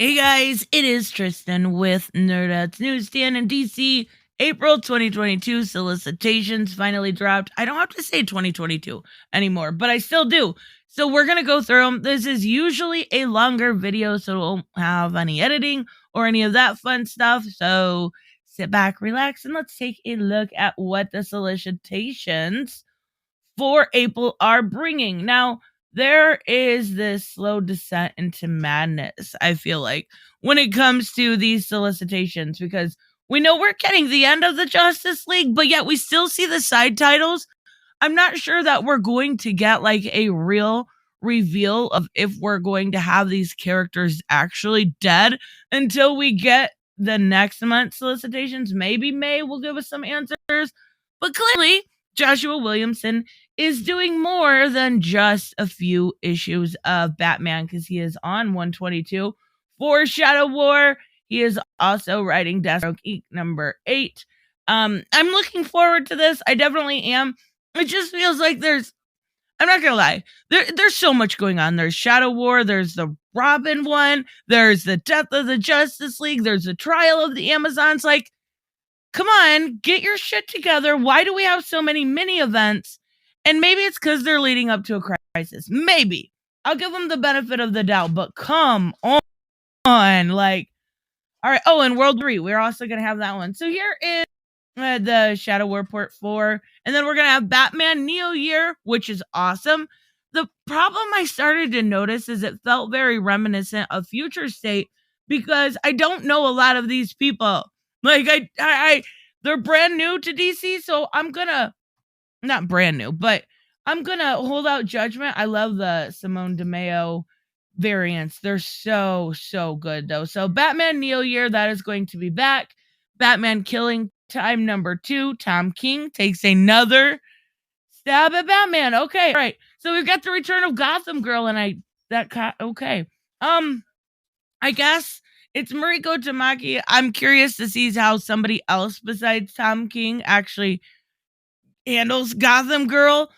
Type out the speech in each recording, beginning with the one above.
Hey guys, it is Tristan with Nerdouts Newsstand in DC. April 2022 Solicitations finally dropped. I don't have to say 2022 anymore, but I still do. So we're going to go through them. This is usually a longer video, so it won't have any editing or any of that fun stuff. So sit back, relax, and let's take a look at what the solicitations for April are bringing. Now, there is this slow descent into madness, I feel like, when it comes to these solicitations, because we know we're getting the end of the Justice League, but yet we still see the side titles. I'm not sure that we're going to get like a real reveal of if we're going to have these characters actually dead until we get the next month's solicitations. Maybe May will give us some answers, but clearly Joshua Williamson is doing more than just a few issues of Batman, because he is on 122 for Shadow War. He is also writing Deathstroke number 8. I'm looking forward to this. I definitely am. It just feels like I'm not gonna lie, there's so much going on. There's Shadow War, there's the Robin one, there's the Death of the Justice League, there's the Trial of the Amazons. Like, come on, get your shit together. Why do we have so many mini events? And maybe it's because they're leading up to a crisis. Maybe. I'll give them the benefit of the doubt, but come on. Like, all right. Oh, and World 3. We're also going to have that one. So here is the Shadow War Port 4. And then we're going to have Batman Neo Year, which is awesome. The problem I started to notice is it felt very reminiscent of Future State, because I don't know a lot of these people. Like, they're brand new to DC, so I'm gonna, not brand new, but I'm gonna hold out judgment. I love the Simone DeMeo variants. They're so good, though. So Batman Neo Year, that is going to be back. Batman Killing Time number 2, Tom King takes another stab at Batman. Okay, right. So we've got the return of Gotham Girl, and okay. I guess it's Mariko Tamaki. I'm curious to see how somebody else besides Tom King actually handles Gotham Girl.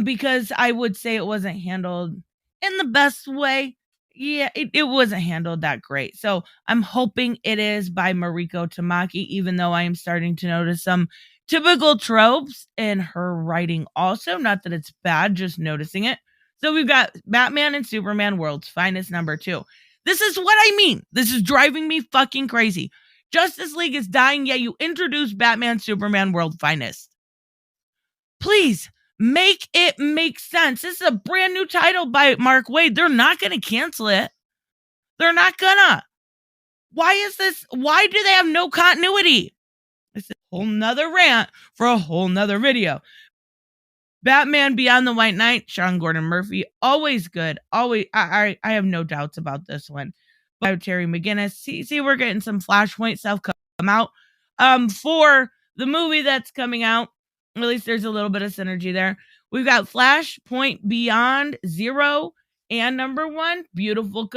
Because I would say it wasn't handled in the best way. Yeah, it wasn't handled that great. So I'm hoping it is by Mariko Tamaki, even though I am starting to notice some typical tropes in her writing also. Not that it's bad, just noticing it. So we've got Batman and Superman World's Finest number 2. This is what I mean. This is driving me fucking crazy. Justice League is dying, yet you introduce Batman, Superman, World Finest. Please, make it make sense. This is a brand new title by Mark Waid. They're not going to cancel it. They're not gonna. Why is this? Why do they have no continuity? This is a whole nother rant for a whole nother video. Batman Beyond the White Knight, Sean Gordon Murphy, always good. Always, I have no doubts about this one. By Terry McGinnis. See, we're getting some Flashpoint stuff come out. For the movie that's coming out, at least there's a little bit of synergy there. We've got Flashpoint Beyond 0 and number 1, beautiful.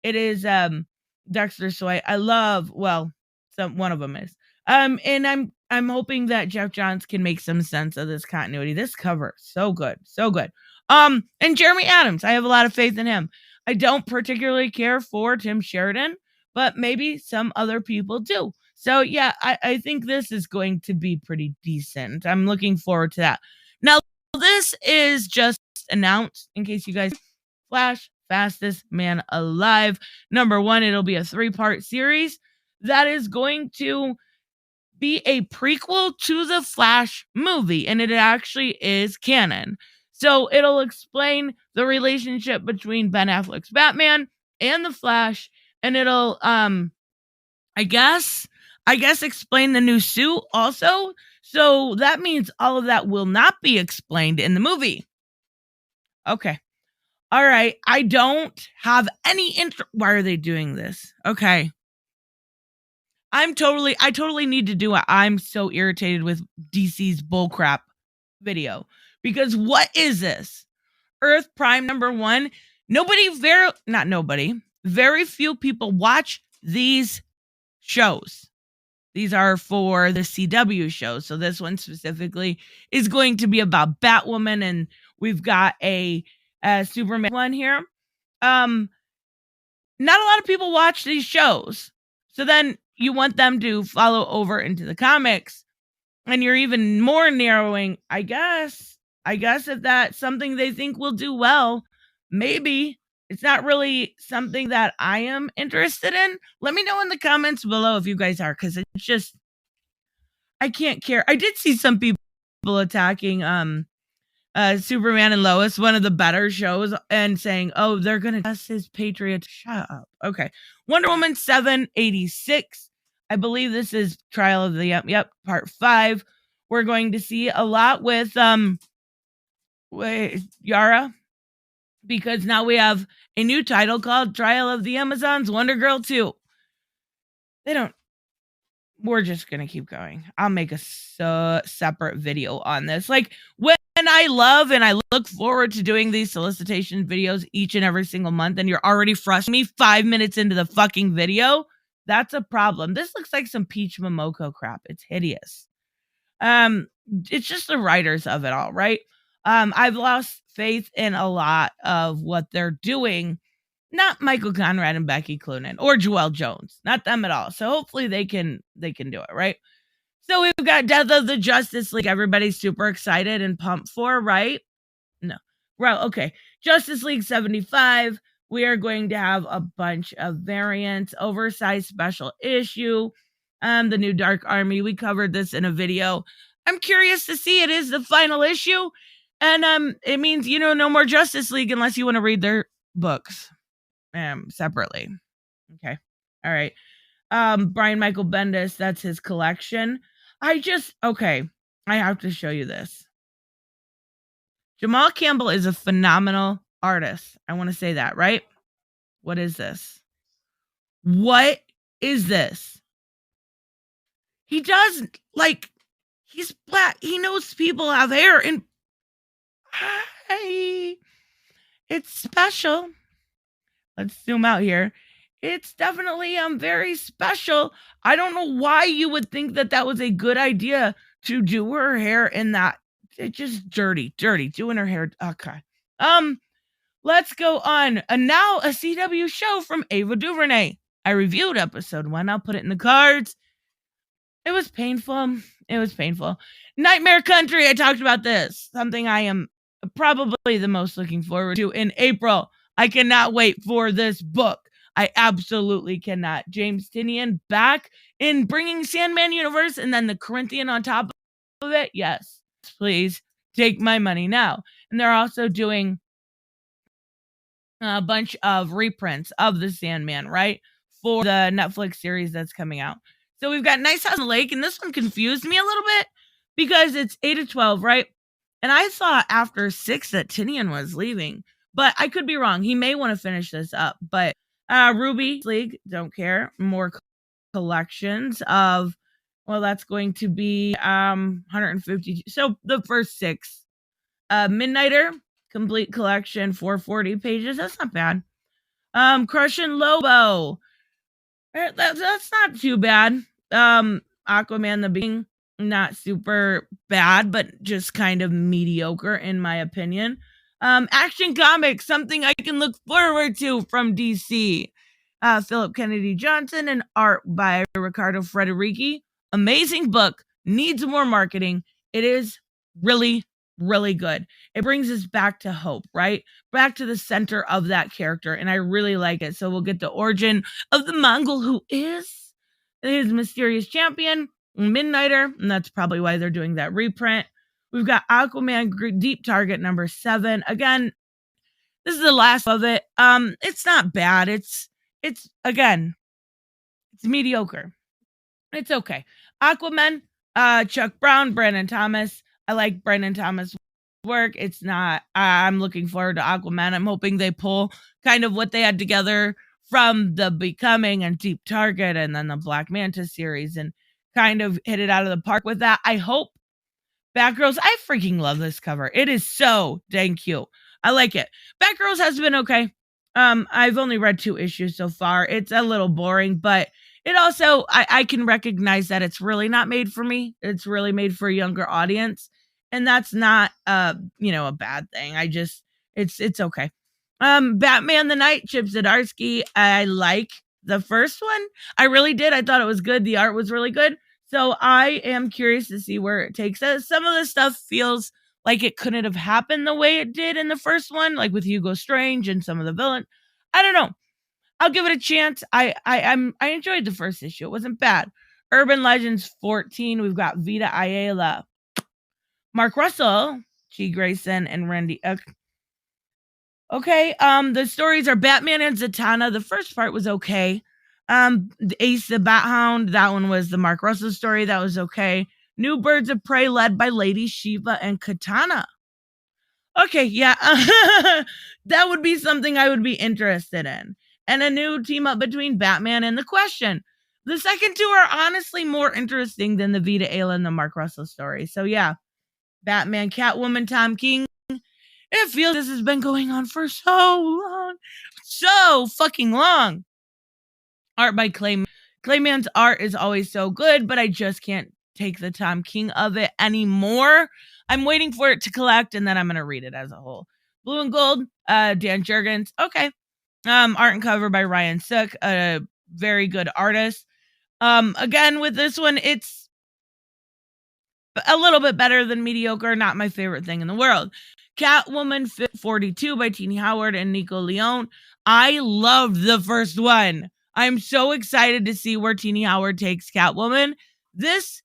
It is Dexter Soy. I love, well, one of them is. And I'm hoping that Jeff Johns can make some sense of this continuity. This cover, so good. And Jeremy Adams, I have a lot of faith in him. I don't particularly care for Tim Sheridan, but maybe some other people do. So yeah, I think this is going to be pretty decent. I'm looking forward to that. Now, this is just announced, in case you guys, Flash, Fastest Man Alive. Number 1, it'll be a 3-part series that is going to be a prequel to the Flash movie, and it actually is canon. So it'll explain the relationship between Ben Affleck's Batman and the Flash, and it'll I guess explain the new suit also. So that means all of that will not be explained in the movie. Okay. All right. I don't have any why are they doing this? Okay. I totally need to do it. I'm so irritated with DC's bullcrap video, because what is this? Earth Prime number 1. Very few people watch these shows. These are for the CW shows. So this one specifically is going to be about Batwoman, and we've got a Superman one here. not a lot of people watch these shows. So then you want them to follow over into the comics, and you're even more narrowing, I guess if that's something they think will do well, maybe. It's not really something that I am interested in. Let me know in the comments below if you guys are, because it's just, I can't care. I did see some people attacking Superman and Lois, one of the better shows, and saying, oh, they're gonna test his patriot. Shut up. Okay. Wonder Woman 786. I believe this is Trial of the Yep, part 5. We're going to see a lot with Yara, because now we have a new title called Trial of the Amazons, Wonder Girl 2. We're just gonna keep going. I'll make a separate video on this. Like, when I love and I look forward to doing these solicitation videos each and every single month, and you're already frustrating me 5 minutes into the fucking video, that's a problem. This looks like some Peach Momoko crap. It's hideous. It's just the writers of it all, right? I've lost faith in a lot of what they're doing. Not Michael Conrad and Becky Cloonan or Joelle Jones, not them at all. So hopefully they can do it, right? So we've got Death of the Justice League. Everybody's super excited and pumped for, right? No. Well, okay. Justice League 75. We are going to have a bunch of variants, oversized special issue, the new Dark Army. We covered this in a video. I'm curious to see. It is the final issue, and it means, no more Justice League unless you want to read their books separately. Okay. All right. Brian Michael Bendis, that's his collection. I have to show you this. Jamal Campbell is a phenomenal artist. I want to say that, right? What is this? What is this? He does, he's black. He knows people have hair, and it's special. Let's zoom out here. It's definitely very special. I don't know why you would think that was a good idea to do her hair in that. It's just dirty doing her hair. Okay. Let's go on. And now a CW show from Ava DuVernay. I reviewed episode 1. I'll put it in the cards. It was painful. Nightmare Country. I talked about this. Something I am probably the most looking forward to in April. I cannot wait for this book. I absolutely cannot. James Tynion back in bringing Sandman Universe and then the Corinthian on top of it. Yes, please take my money now. And they're also doing a bunch of reprints of the Sandman, right? For the Netflix series that's coming out. So we've got Nice House on the Lake, and this one confused me a little bit because it's 8 to 12, right? And I thought after 6 that Tynion was leaving, but I could be wrong. He may want to finish this up, but Ruby League, don't care. More collections of, well, that's going to be 150. So the first 6. Midnighter, complete collection, 440 pages. That's not bad. Crushing Lobo. That's not too bad. Aquaman the Being, not super bad, but just kind of mediocre in my opinion. Action Comics, something I can look forward to from DC. Philip Kennedy Johnson and art by Riccardo Federici. Amazing book. Needs more marketing. It is really, really good. It brings us back to hope, right? Back to the center of that character, and I really like it. So we'll get the origin of the Mongol who is his mysterious champion, Midnighter, and that's probably why they're doing that reprint. We've got Aquaman Deep Target number 7. Again, this is the last of it. It's not bad. It's mediocre. It's okay. Aquaman, Chuck Brown, Brandon Thomas. I like Brandon Thomas' work. It's not, I'm looking forward to Aquaman. I'm hoping they pull kind of what they had together from the Becoming and Deep Target and then the Black Manta series and kind of hit it out of the park with that. I hope. Batgirls, I freaking love this cover. It is so dang cute. I like it. Batgirls has been okay. I've only read 2 issues so far. It's a little boring, but it also, I can recognize that it's really not made for me. It's really made for a younger audience. And that's not, a bad thing. It's okay. Batman the Night, Chip Zdarsky. I like the first one. I really did. I thought it was good. The art was really good. So I am curious to see where it takes us. Some of the stuff feels like it couldn't have happened the way it did in the first one, like with Hugo Strange and some of the villain. I don't know. I'll give it a chance. I enjoyed the first issue. It wasn't bad. Urban Legends 14. We've got Vita Ayala, Mark Russell, Chi Grayson, and Randy. Okay. The stories are Batman and Zatanna. The first part was okay. Ace the Bat Hound. That one was the Mark Russell story. That was okay. New Birds of Prey, led by Lady Shiva and Katana. Okay, yeah. That would be something I would be interested in. And a new team up between Batman and The Question. The second two are honestly more interesting than the Vita Ayla and the Mark Russell story. So yeah, Batman, Catwoman, Tom King. It feels this has been going on for so long. So fucking long. Art by Clayman. Clayman's art is always so good, but I just can't take the Tom King of it anymore. I'm waiting for it to collect, and then I'm going to read it as a whole. Blue and Gold, Dan Jurgens. Okay. Art and cover by Ryan Sook, a very good artist. Again, with this one, it's a little bit better than mediocre. Not my favorite thing in the world. Catwoman 42 by Tini Howard and Nico Leone. I loved the first one. I'm so excited to see where Tini Howard takes Catwoman. This,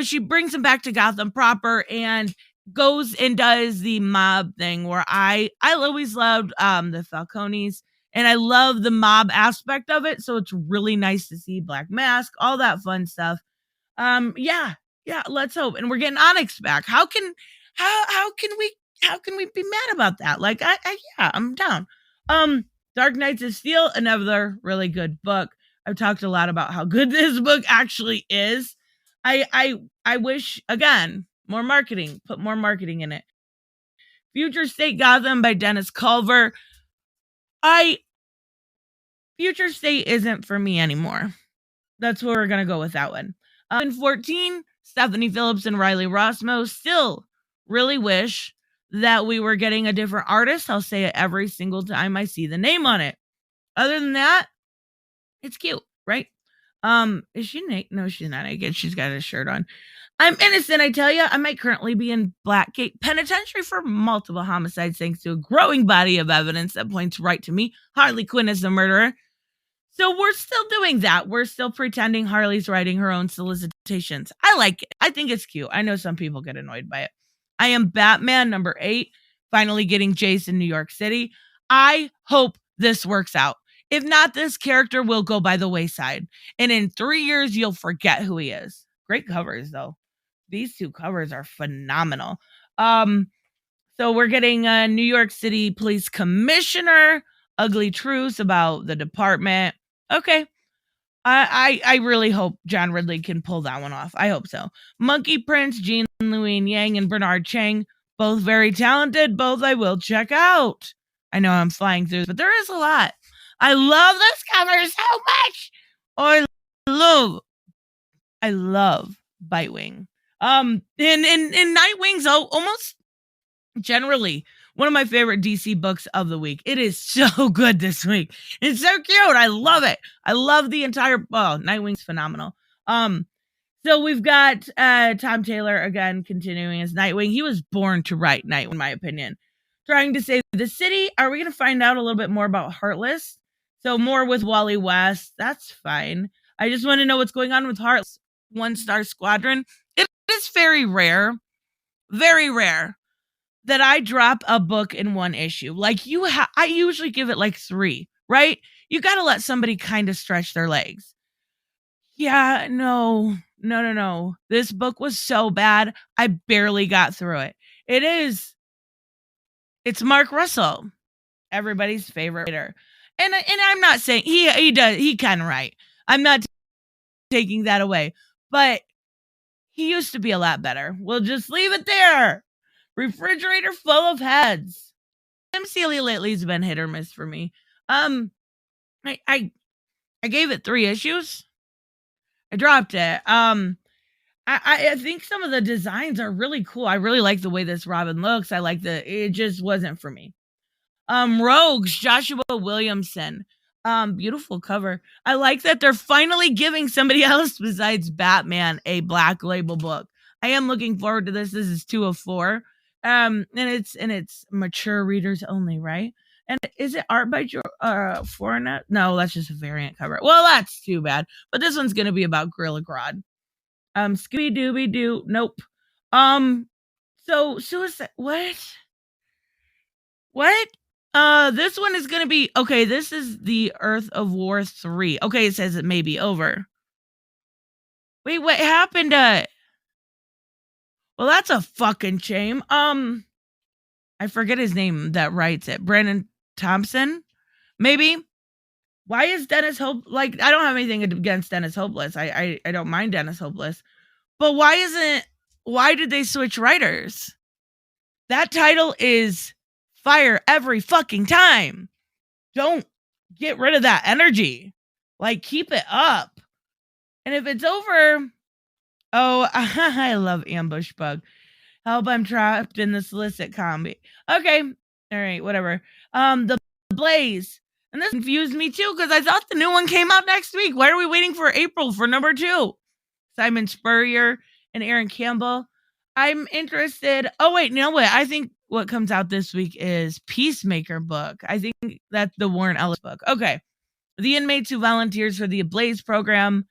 she brings him back to Gotham proper and goes and does the mob thing where I always loved the Falcones, and I love the mob aspect of it. So it's really nice to see Black Mask, all that fun stuff. Yeah, let's hope. And we're getting Onyx back. How can we be mad about that? Like, I'm down. Dark Knights of Steel, another really good book. I've talked a lot about how good this book actually is. I wish, again, more marketing. Put more marketing in it. Future State Gotham by Dennis Culver. Future State isn't for me anymore. That's where we're going to go with that one. In 14, Stephanie Phillips and Riley Rossmo. Still really wish that we were getting a different artist. I'll say it every single time I see the name on it. Other than that, it's cute, right? Is she naked? No, she's not naked. She's got a shirt on. I'm innocent, I tell you. I might currently be in Blackgate Penitentiary for multiple homicides thanks to a growing body of evidence that points right to me, Harley Quinn, as the murderer. So we're still doing that. We're still pretending Harley's writing her own solicitations. I like it. I think it's cute. I know some people get annoyed by it. I Am Batman, number 8, finally getting Jace in New York City. I hope this works out. If not, this character will go by the wayside. And in 3 years, you'll forget who he is. Great covers, though. These two covers are phenomenal. So we're getting a New York City Police Commissioner, Ugly Truths about the department. Okay. I really hope John Ridley can pull that one off. I hope so. Monkey Prince, Jean Louis Yang, and Bernard Chang, both very talented. Both I will check out. I know I'm flying through, but there is a lot. I love this cover so much. I love Bitewing. And Nightwing's almost generally one of my favorite DC books of the week. It is so good this week. It's so cute. I love it. I love the entire, Nightwing's phenomenal. So we've got Tom Taylor again continuing as Nightwing. He was born to write Nightwing, in my opinion. Trying to save the city. Are we going to find out a little bit more about Heartless? So more with Wally West. That's fine. I just want to know what's going on with Heartless. 1-star Squadron. It is very rare that I drop a book in one issue. Like I usually give it like 3, right? You got to let somebody kind of stretch their legs. Yeah, no. This book was so bad, I barely got through it. It's Mark Russell, everybody's favorite writer. And I'm not saying he can write. I'm not taking that away, but he used to be a lot better. We'll just leave it there. Refrigerator full of heads. MCLE lately has been hit or miss for me. I gave it 3 issues. I dropped it. I think some of the designs are really cool. I really like the way this Robin looks. It just wasn't for me. Rogues, Joshua Williamson. Beautiful cover. I like that they're finally giving somebody else besides Batman a Black Label book. I am looking forward to this. This is 2 of 4. And it's mature readers only, right? And is it art by Fournette? No, that's just a variant cover. Well, that's too bad. But this one's gonna be about Gorilla Grodd. Scooby Dooby Doo. Nope. So suicide. What? This one is gonna be okay. This is the Earth of War 3. Okay, it says it may be over. Wait, what happened? Well, that's a fucking shame. I forget his name that writes it. Brandon Thompson, maybe. Why is Dennis Hope like? I don't have anything against Dennis Hopeless. I don't mind Dennis Hopeless, but why did they switch writers? That title is fire every fucking time. Don't get rid of that energy. Like, keep it up. And if it's over, oh, I love Ambush Bug. Help, I'm trapped in the solicit combi. Okay. All right, whatever. The Blaze. And this confused me too, because I thought the new one came out next week. Why are we waiting for April for number 2? Simon Spurrier and Aaron Campbell. I'm interested. Oh, wait, no, wait. I think what comes out this week is Peacemaker book. I think that's the Warren Ellis book. Okay. The inmates who volunteers for the Blaze program.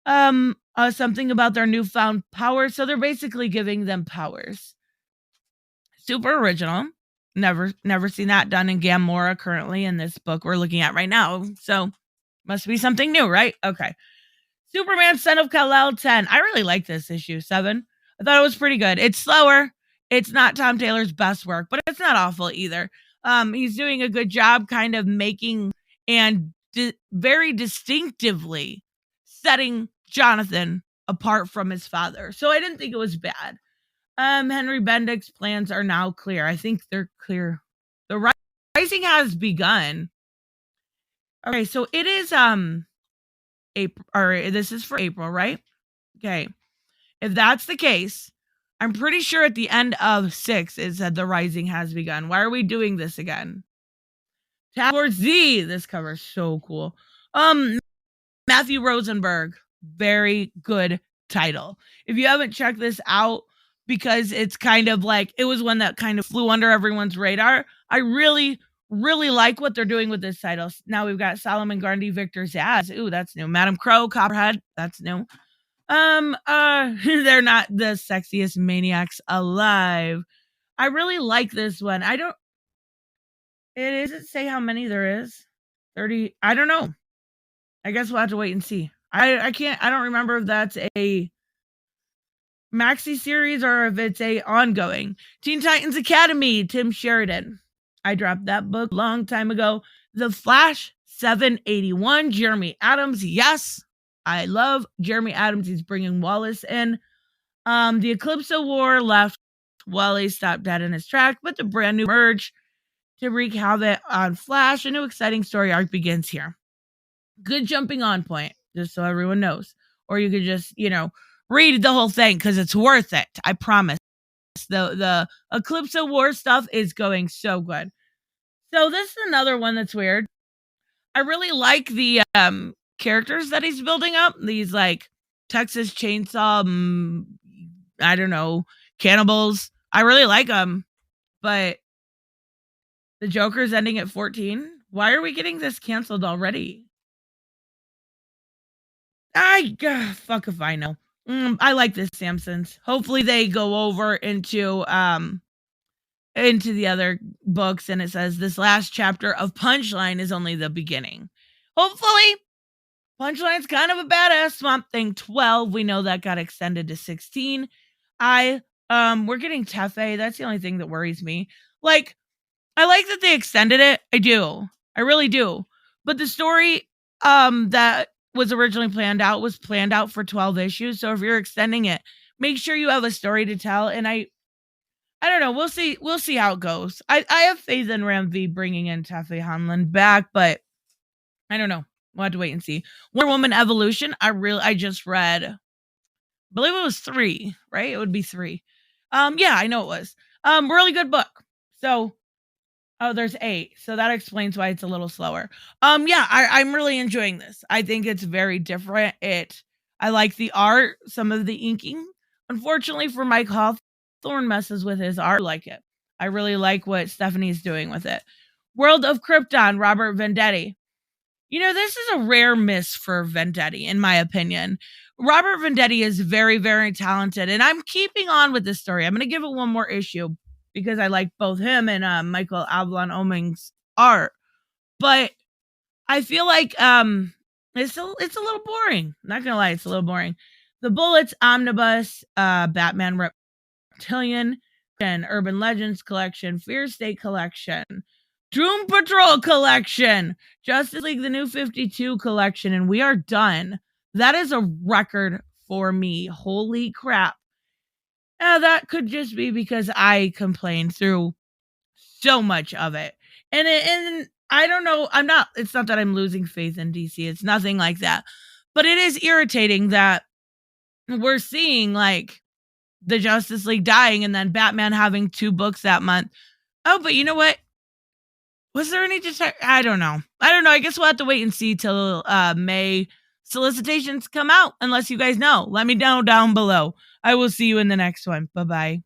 Something about their newfound powers. So they're basically giving them powers. Super original. Never seen that done in Gamora currently in this book we're looking at right now. So must be something new, right? Okay. Superman Son of Kal-El 10. I really like this issue 7. I thought it was pretty good. It's slower. It's not Tom Taylor's best work, but it's not awful either. He's doing a good job kind of making and very distinctively setting Jonathan apart from his father. So I didn't think it was bad. Henry Bendick's plans are now clear. I think they're clear. The rising has begun. Okay, so it is April, or this is for April, right? Okay. If that's the case, I'm pretty sure at the end of 6 it said the rising has begun. Why are we doing this again? Tabor Z. This cover is so cool. Matthew Rosenberg. Very good title. If you haven't checked this out, because it's kind of like, it was one that kind of flew under everyone's radar. I really, really like what they're doing with this title. Now we've got Solomon Grundy, Victor Zaz. Ooh, that's new. Madam Crow, Copperhead. That's new. They're not the sexiest maniacs alive. I really like this one. It doesn't say how many there is. 30. I don't know. I guess we'll have to wait and see. I don't remember if that's a maxi series or if it's a ongoing. Teen Titans Academy, Tim Sheridan. I dropped that book a long time ago. The Flash 781, Jeremy Adams. Yes, I love Jeremy Adams. He's bringing Wallace in. The Eclipse of War left Wally stopped dead in his track, but the brand new merge to wreak havoc on Flash. A new exciting story arc begins here. Good jumping on point, just so everyone knows. Or you could just, read the whole thing because it's worth it. I promise. The Eclipse of War stuff is going so good. So this is another one that's weird. I really like the characters that he's building up. These like Texas Chainsaw, I don't know, cannibals. I really like them. But the Joker's ending at 14. Why are we getting this canceled already? Fuck if I know. I like this Samsons. Hopefully they go over into the other books and it says this last chapter of Punchline is only the beginning. Hopefully Punchline's kind of a badass. Swamp Thing 12. We know that got extended to 16. We're getting Tefe. That's the only thing that worries me. Like, I like that they extended it. I do. I really do. But the story that was originally planned out for 12 issues. So if you're extending it, make sure you have a story to tell. And I don't know. We'll see how it goes. I have faith in Ram V bringing in Tefe Hanlon back, but I don't know. We'll have to wait and see. Wonder Woman Evolution. I just read, I believe it was 3, right? It would be 3. Yeah, I know it was. Really good book. So Oh, there's 8. So that explains why it's a little slower. Yeah, I'm really enjoying this. I think it's very different. I like the art, some of the inking. Unfortunately for Mike Hawthorne messes with his art, I like it. I really like what Stephanie's doing with it. World of Krypton, Robert Vendetti. This is a rare miss for Vendetti, in my opinion. Robert Vendetti is very, very talented, and I'm keeping on with this story. I'm going to give it one more issue because I like both him and Michael Avalon Oming's art. But I feel like it's a little boring. Not gonna lie, it's a little boring. The Bullets Omnibus, Batman Reptilian, and Urban Legends collection, Fear State collection, Doom Patrol collection, Justice League the New 52 collection, and we are done. That is a record for me. Holy crap. Now, that could just be because I complained through so much of it. And I don't know, it's not that I'm losing faith in DC. It's nothing like that. But it is irritating that we're seeing like the Justice League dying and then Batman having 2 books that month. Oh, but you know what? Was there any I don't know. I guess we'll have to wait and see till May solicitations come out, unless you guys know. Let me know down below. I will see you in the next one. Bye-bye.